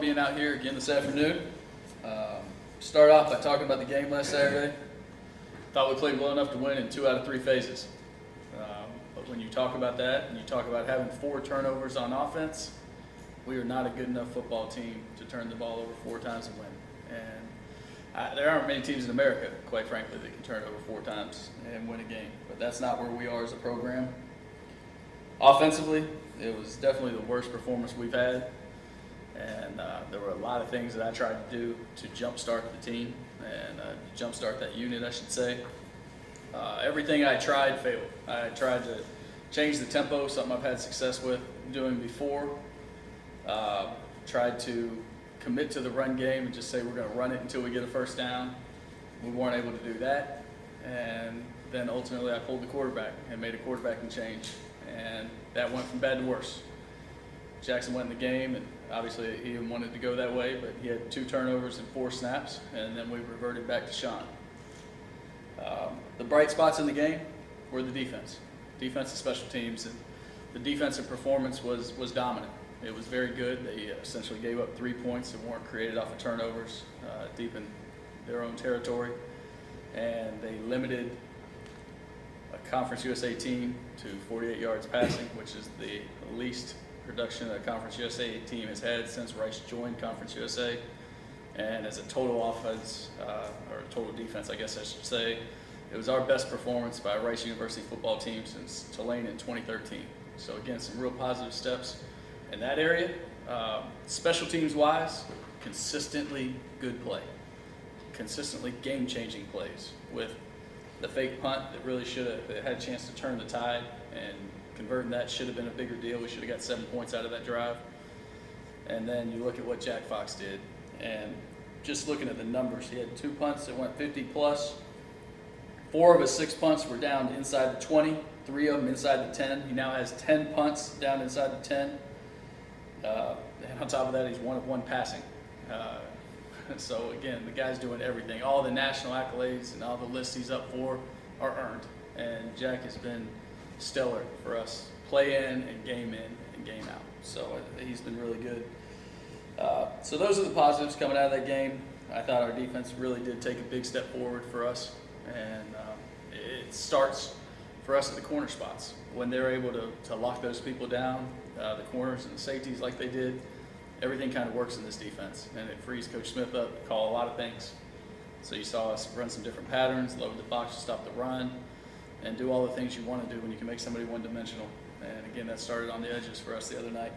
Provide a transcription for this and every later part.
being out here again this afternoon. Start off by talking about the game last Saturday. Thought we played well enough to win in 2 out of 3 phases. But when you talk about that and you talk about having 4 turnovers on offense, we are not a good enough football team to turn the ball over 4 times and win. And there aren't many teams in America, quite frankly, that can turn it over 4 times and win a game. But that's not where we are as a program. Offensively, it was definitely the worst performance we've had. And there were a lot of things that I tried to do to jumpstart the team and jumpstart that unit, I should say. Everything I tried failed. I tried to change the tempo, something I've had success with doing before. Tried to commit to the run game and just say we're going to run it until we get a first down. We weren't able to do that. And then ultimately I pulled the quarterback and made a quarterbacking change. And that went from bad to worse. Jackson went in the game, and obviously he wanted to go that way, but he had 2 turnovers and 4 snaps, and then we reverted back to Sean. The bright spots in the game were the defense and special teams, and the defensive performance was dominant. It was very good. They essentially gave up 3 points that weren't created off of turnovers deep in their own territory, and they limited a Conference USA team to 48 yards passing, which is the least production a Conference USA team has had since Rice joined Conference USA. And as a total offense, or total defense, I guess I should say, it was our best performance by a Rice University football team since Tulane in 2013. So again, some real positive steps in that area. Special teams wise, consistently good play. Consistently game-changing plays with the fake punt that really should have had a chance to turn the tide, and converting that should have been a bigger deal. We should have got 7 points out of that drive. And then you look at what Jack Fox did, and just looking at the numbers, he had 2 punts that went 50 plus. 4 of his 6 punts were down inside the 20, 3 of them inside the 10. He now has 10 punts down inside the 10. And on top of that, he's 1 of 1 passing. So again, the guy's doing everything. All the national accolades and all the lists he's up for are earned. And Jack has been stellar for us, play in and game out. So he's been really good. So those are the positives coming out of that game. I thought our defense really did take a big step forward for us, and it starts for us at the corner spots. When they're able to lock those people down, the corners and the safeties like they did, everything kind of works in this defense, and it frees Coach Smith up to call a lot of things. So you saw us run some different patterns, load the box to stop the run, and do all the things you want to do when you can make somebody one-dimensional. And again, that started on the edges for us the other night.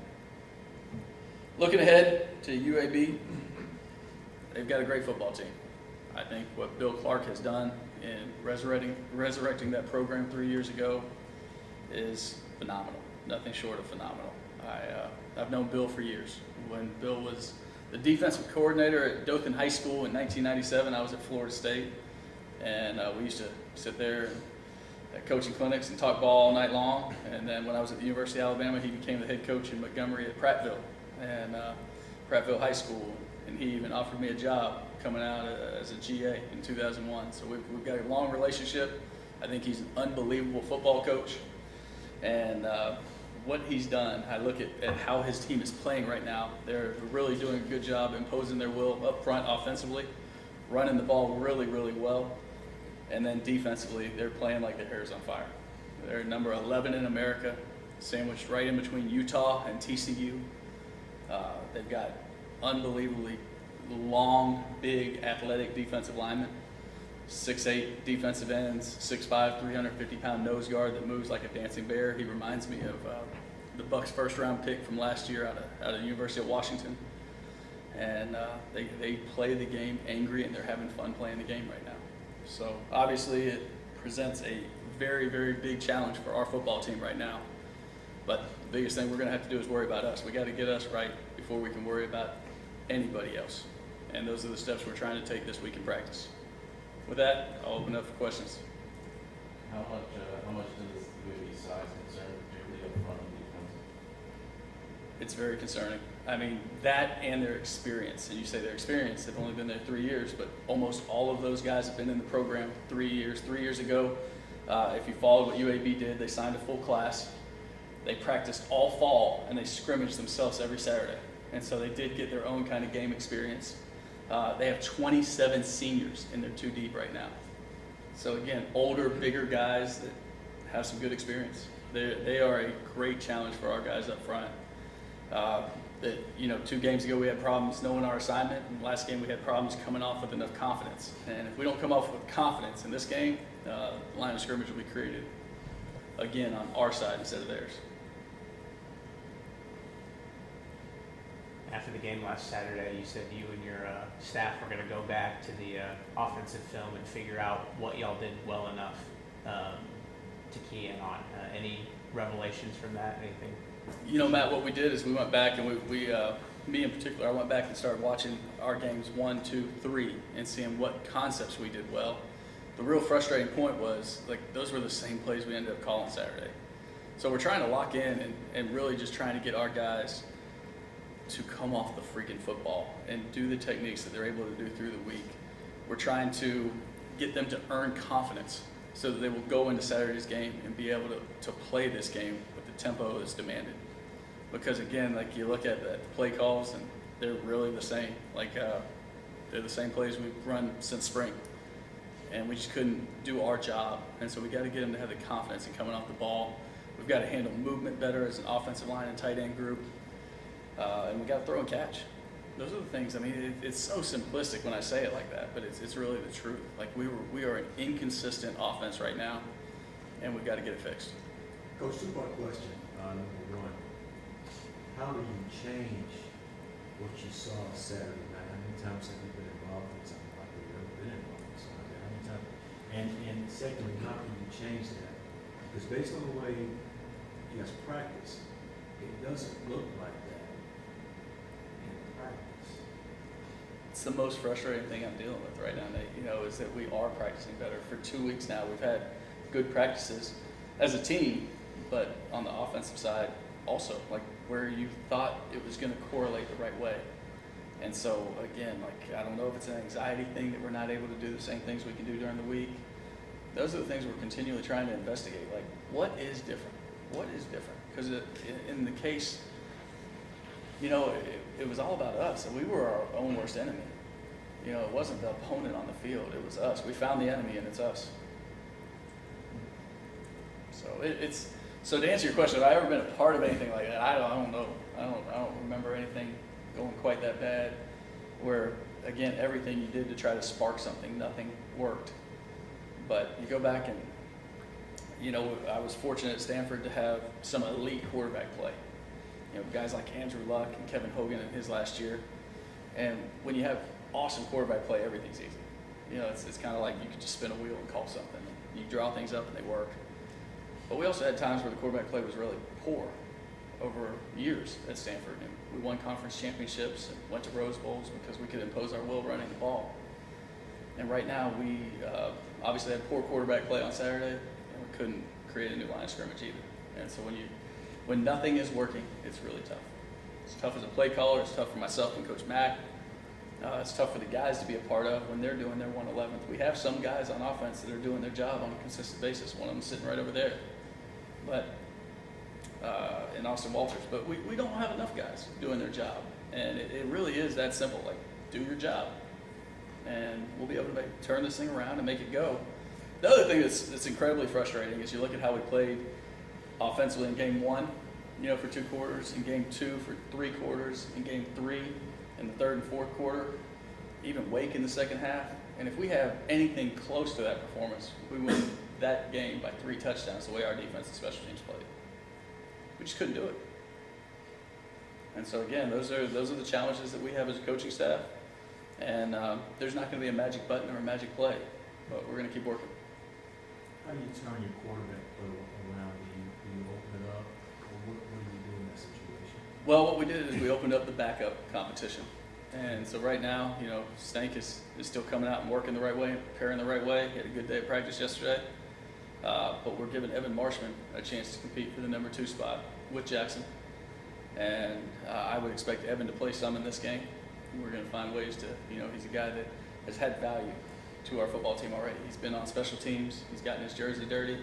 Looking ahead to UAB, they've got a great football team. I think what Bill Clark has done in resurrecting that program 3 years ago is phenomenal. Nothing short of phenomenal. I've known Bill for years. When Bill was the defensive coordinator at Dothan High School in 1997, I was at Florida State, and we used to sit there at coaching clinics and talk ball all night long. And then when I was at the University of Alabama, he became the head coach in Montgomery at Prattville and Prattville High School, and he even offered me a job coming out as a GA in 2001. So we've got a long relationship. I think he's an unbelievable football coach, and what he's done, I look at how his team is playing right now. They're really doing a good job imposing their will up front offensively, running the ball really, really well. And then defensively, they're playing like their hair's on fire. They're number 11 in America, sandwiched right in between Utah and TCU. They've got unbelievably long, big, athletic defensive linemen, 6'8" defensive ends, 6'5", 350-pound nose guard that moves like a dancing bear. He reminds me of the Bucs' first-round pick from last year out of the University of Washington. And they play the game angry, and they're having fun playing the game right now. So obviously it presents a very, very big challenge for our football team right now. But the biggest thing we're going to have to do is worry about us. We got to get us right before we can worry about anybody else. And those are the steps we're trying to take this week in practice. With that, I'll open up for questions. How much does UAB size concern, particularly up front on defense? It's very concerning. I mean, that and their experience. And you say their experience, they've only been there 3 years, but almost all of those guys have been in the program 3 years. 3 years ago, if you followed what UAB did, they signed a full class. They practiced all fall, and they scrimmaged themselves every Saturday. And so they did get their own kind of game experience. They have 27 seniors in their 2 deep right now. So again, older, bigger guys that have some good experience. They are a great challenge for our guys up front. 2 games ago we had problems knowing our assignment, and last game we had problems coming off with enough confidence. And if we don't come off with confidence in this game, line of scrimmage will be created again on our side instead of theirs. After the game last Saturday, you said you and your staff were going to go back to the offensive film and figure out what y'all did well enough to key in on. Any revelations from that? Anything? Matt, what we did is we went back and we me in particular, I went back and started watching our games 1, 2, 3 and seeing what concepts we did well. The real frustrating point was, those were the same plays we ended up calling Saturday. So we're trying to lock in and really just trying to get our guys to come off the freaking football and do the techniques that they're able to do through the week. We're trying to get them to earn confidence so that they will go into Saturday's game and be able to play this game with the tempo that's demanded. Because again, you look at the play calls and they're really the same. They're the same plays we've run since spring. And we just couldn't do our job. And so we got to get them to have the confidence in coming off the ball. We've got to handle movement better as an offensive line and tight end group. And we got to throw and catch. Those are the things. I mean, it's so simplistic when I say it like that, but it's really the truth. We are an inconsistent offense right now, and we've got to get it fixed. Coach, 2-part question. Number 1, how do you change what you saw Saturday night? How many times have you been involved in something like that? You've ever been involved in something like that? How many times? And secondly, how can you change that? Because based on the way you guys practice, it doesn't look like that in practice. It's the most frustrating thing I'm dealing with right now, Nate, is that we are practicing better. For 2 weeks now, we've had good practices as a team, but on the offensive side also, where you thought it was going to correlate the right way. And so, again, I don't know if it's an anxiety thing that we're not able to do the same things we can do during the week. Those are the things we're continually trying to investigate. What is different? What is different? Because in the case, it was all about us. And we were our own worst enemy. It wasn't the opponent on the field. It was us. We found the enemy, and it's us. So to answer your question, have I ever been a part of anything like that? I don't know. I don't remember anything going quite that bad. Where again, everything you did to try to spark something, nothing worked. But you go back and I was fortunate at Stanford to have some elite quarterback play. Guys like Andrew Luck and Kevin Hogan in his last year. And when you have awesome quarterback play, everything's easy. It's kind of like you could just spin a wheel and call something. You draw things up and they work. But we also had times where the quarterback play was really poor over years at Stanford. And we won conference championships and went to Rose Bowls because we could impose our will running the ball. And right now we obviously had poor quarterback play on Saturday, and we couldn't create a new line of scrimmage either. And so when nothing is working, it's really tough. It's tough as a play caller. It's tough for myself and Coach Mack. It's tough for the guys to be a part of when they're doing their 111th. We have some guys on offense that are doing their job on a consistent basis. One of them sitting right over there, in Austin Walters. But we don't have enough guys doing their job, and it really is that simple. Do your job, and we'll be able to turn this thing around and make it go. The other thing that's incredibly frustrating is you look at how we played offensively in game 1, for 2 quarters, in game 2 for 3 quarters, in game 3 in the 3rd and 4th quarter, even Wake in the second half. And if we have anything close to that performance, we win that game by 3 touchdowns the way our defense and special teams played. We just couldn't do it. And so again, those are the challenges that we have as a coaching staff. And there's not going to be a magic button or a magic play, but we're going to keep working. How do you turn your quarterback play around? Do you open it up? Or what do you do in that situation? Well, what we did is we opened up the backup competition. And so right now, Stank is still coming out and working the right way and preparing the right way. He had a good day of practice yesterday. But we're giving Evan Marshman a chance to compete for the number 2 spot with Jackson. And I would expect Evan to play some in this game. We're going to find ways to, he's a guy that has had value to our football team already. He's been on special teams. He's gotten his jersey dirty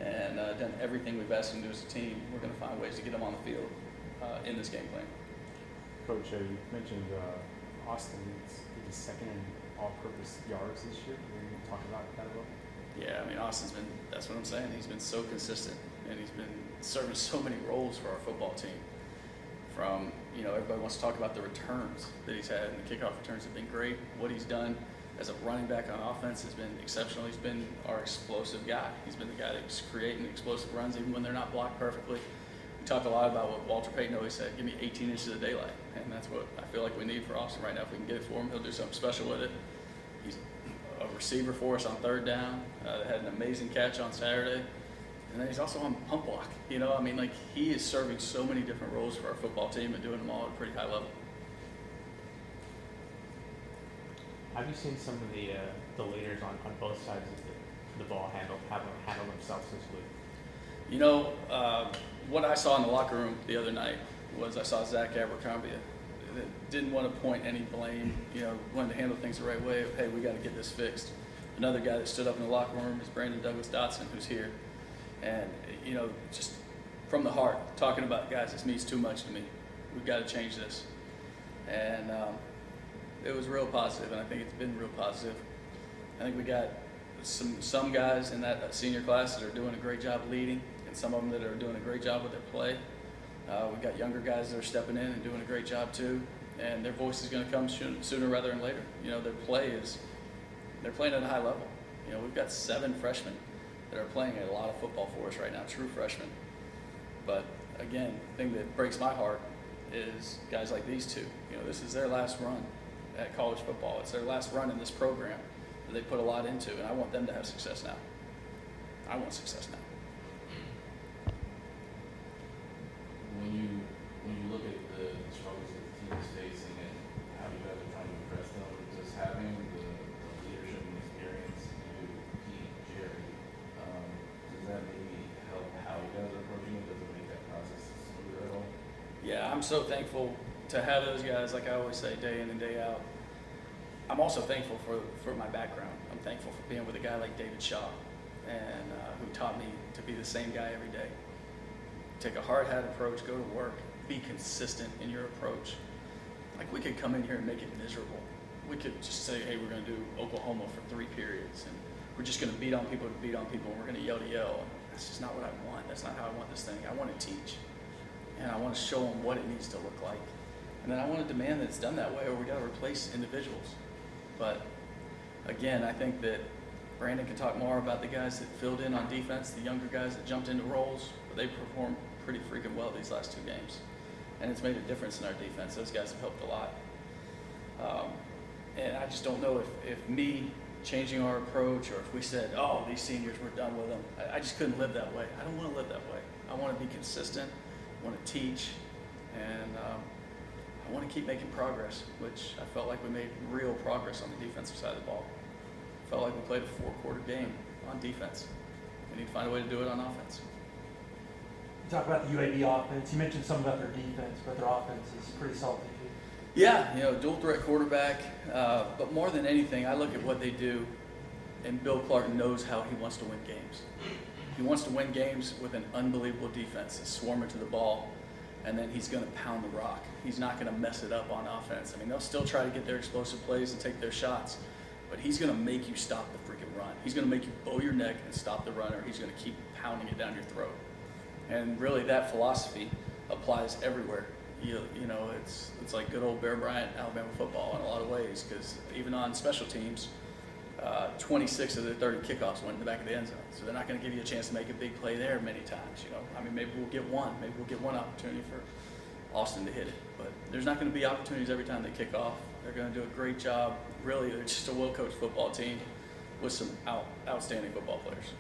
and done everything we've asked him to do as a team. We're going to find ways to get him on the field in this game plan. Coach, you mentioned Austin. He was second in all-purpose yards this year. Can you talk about that a little? Yeah, I mean, that's what I'm saying. He's been so consistent, and he's been serving so many roles for our football team. From, everybody wants to talk about the returns that he's had, and the kickoff returns have been great. What he's done as a running back on offense has been exceptional. He's been our explosive guy. He's been the guy that's creating explosive runs even when they're not blocked perfectly. We talk a lot about what Walter Payton always said, give me 18 inches of daylight, and that's what I feel like we need for Austin right now. If we can get it for him, he'll do something special with it. He's a receiver for us on third down. Had an amazing catch on Saturday. And then he's also on pump block. He is serving so many different roles for our football team and doing them all at a pretty high level. Have you seen some of the leaders on both sides of the ball handle themselves this week? What I saw in the locker room the other night was I saw Zach Abercrombie that didn't want to point any blame, wanted to handle things the right way. Hey, we got to get this fixed. Another guy that stood up in the locker room is Brandon Douglas Dotson, who's here. And, just from the heart, talking about, guys, this means too much to me. We've got to change this. And it was real positive, and I think it's been real positive. I think we got some guys in that senior class that are doing a great job leading, and some of them that are doing a great job with their play. We've got younger guys that are stepping in and doing a great job too, and their voice is going to come sooner rather than later. They're playing at a high level. We've got 7 freshmen that are playing a lot of football for us right now, true freshmen. But again, the thing that breaks my heart is guys like these two. This is their last run at college football. It's their last run in this program that they put a lot into, and I want them to have success now. I want success now. When you look at the struggles that the team is facing and how you guys are trying to address them, just having the leadership and experience, Pete, Jerry, does that maybe help how you guys are approaching it? Does it make that process smoother at all? Yeah, I'm so thankful to have those guys, like I always say, day in and day out. I'm also thankful for my background. I'm thankful for being with a guy like David Shaw, and who taught me to be the same guy every day. Take a hard hat approach, go to work, be consistent in your approach. Like, we could come in here and make it miserable. We could just say, hey, we're going to do Oklahoma for 3 periods, and we're just going to beat on people to beat on people, and we're going to yell to yell. That's just not what I want. That's not how I want this thing. I want to teach, and I want to show them what it needs to look like. And then I want to demand that it's done that way, or we got to replace individuals. But again, I think that Brandon can talk more about the guys that filled in on defense, the younger guys that jumped into roles, but they performed pretty freaking well these last 2 games. And it's made a difference in our defense. Those guys have helped a lot. And I just don't know if me changing our approach, or if we said, oh, these seniors, we're done with them. I just couldn't live that way. I don't want to live that way. I want to be consistent, I want to teach, and I want to keep making progress, which I felt like we made real progress on the defensive side of the ball. I felt like we played a 4-quarter game on defense. We need to find a way to do it on offense. You talk about the UAB offense. You mentioned some about their defense, but their offense is pretty salty. Yeah, dual threat quarterback. But more than anything, I look at what they do, and Bill Clark knows how he wants to win games. He wants to win games with an unbelievable defense that's swarming to the ball, and then he's going to pound the rock. He's not going to mess it up on offense. I mean, they'll still try to get their explosive plays and take their shots, but he's going to make you stop the freaking run. He's going to make you bow your neck and stop the runner. He's going to keep pounding it down your throat. And really, that philosophy applies everywhere. It's like good old Bear Bryant Alabama football in a lot of ways, because even on special teams, 26 of their 30 kickoffs went in the back of the end zone. So they're not going to give you a chance to make a big play there many times. Maybe we'll get one. Maybe we'll get one opportunity for Austin to hit it. But there's not going to be opportunities every time they kick off. They're going to do a great job. Really, they're just a well-coached football team with some outstanding football players.